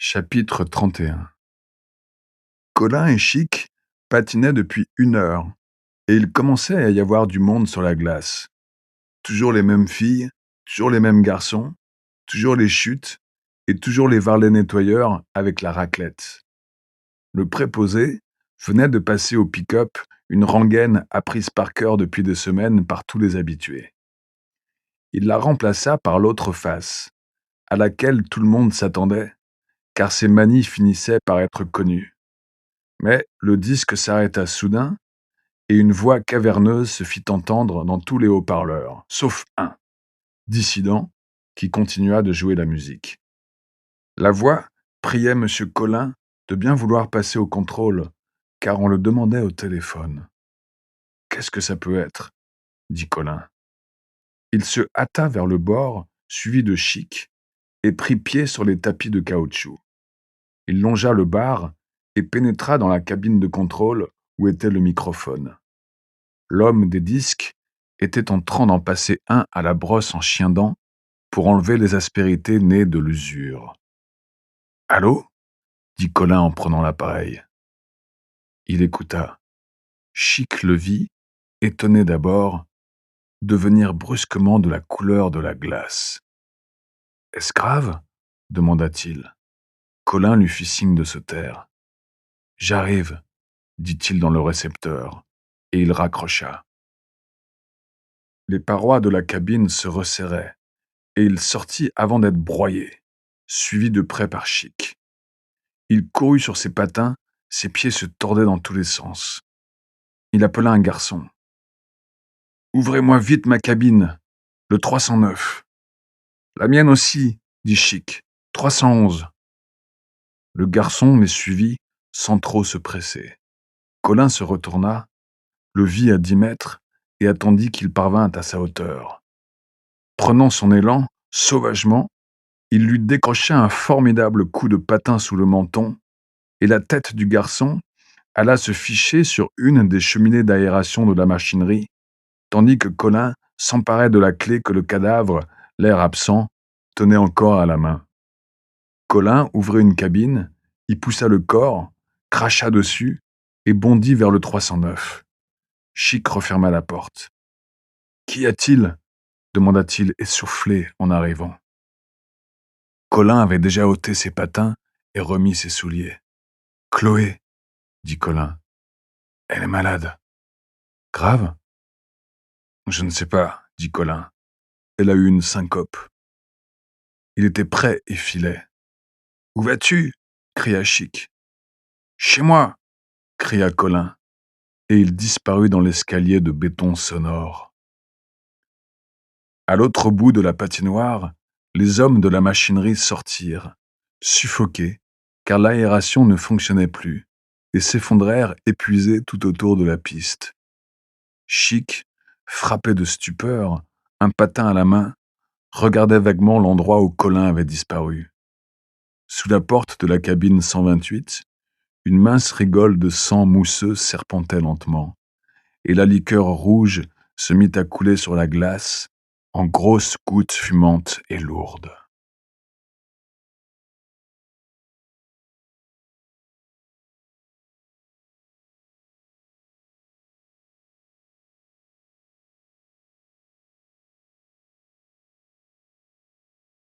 Chapitre 31. Colin et Chic patinaient depuis 1 heure, et il commençait à y avoir du monde sur la glace. Toujours les mêmes filles, toujours les mêmes garçons, toujours les chutes, et toujours les varlets nettoyeurs avec la raclette. Le préposé venait de passer au pick-up une rengaine apprise par cœur depuis des semaines par tous les habitués. Il la remplaça par l'autre face, à laquelle tout le monde s'attendait, car ses manies finissaient par être connues. Mais le disque s'arrêta soudain, et une voix caverneuse se fit entendre dans tous les haut-parleurs, sauf un, dissident, qui continua de jouer la musique. La voix priait M. Colin de bien vouloir passer au contrôle, car on le demandait au téléphone. « Qu'est-ce que ça peut être ?» dit Colin. Il se hâta vers le bord, suivi de Chic, et prit pied sur les tapis de caoutchouc. Il longea le bar et pénétra dans la cabine de contrôle où était le microphone. L'homme des disques était en train d'en passer un à la brosse en chien-dent pour enlever les aspérités nées de l'usure. « Allô ?» dit Colin en prenant l'appareil. Il écouta. Chic le vit, étonné d'abord, devenir brusquement de la couleur de la glace. « Est-ce grave ?» demanda-t-il. Colin lui fit signe de se taire. « J'arrive », dit-il dans le récepteur, et il raccrocha. Les parois de la cabine se resserraient, et il sortit avant d'être broyé, suivi de près par Chic. Il courut sur ses patins, ses pieds se tordaient dans tous les sens. Il appela un garçon. « Ouvrez-moi vite ma cabine, le 309. »« La mienne aussi, » dit Chic, « 311. » Le garçon les suivit sans trop se presser. Colin se retourna, le vit à 10 mètres et attendit qu'il parvint à sa hauteur. Prenant son élan, sauvagement, il lui décrocha un formidable coup de patin sous le menton, et la tête du garçon alla se ficher sur une des cheminées d'aération de la machinerie, tandis que Colin s'emparait de la clé que le cadavre, l'air absent, tenait encore à la main. Colin ouvrit une cabine, y poussa le corps, cracha dessus et bondit vers le 309. Chic referma la porte. « Qu'y a-t-il » demanda-t-il essoufflé en arrivant. Colin avait déjà ôté ses patins et remis ses souliers. « Chloé, » dit Colin. « Elle est malade. »« Grave ?»« Je ne sais pas, » dit Colin. « Elle a eu une syncope. » Il était prêt et filait. « Où vas-tu » cria Chic. « Chez moi » cria Colin, et il disparut dans l'escalier de béton sonore. À l'autre bout de la patinoire, les hommes de la machinerie sortirent, suffoqués, car l'aération ne fonctionnait plus, et s'effondrèrent épuisés tout autour de la piste. Chic, frappé de stupeur, un patin à la main, regardait vaguement l'endroit où Colin avait disparu. Sous la porte de la cabine 128, une mince rigole de sang mousseux serpentait lentement, et la liqueur rouge se mit à couler sur la glace en grosses gouttes fumantes et lourdes.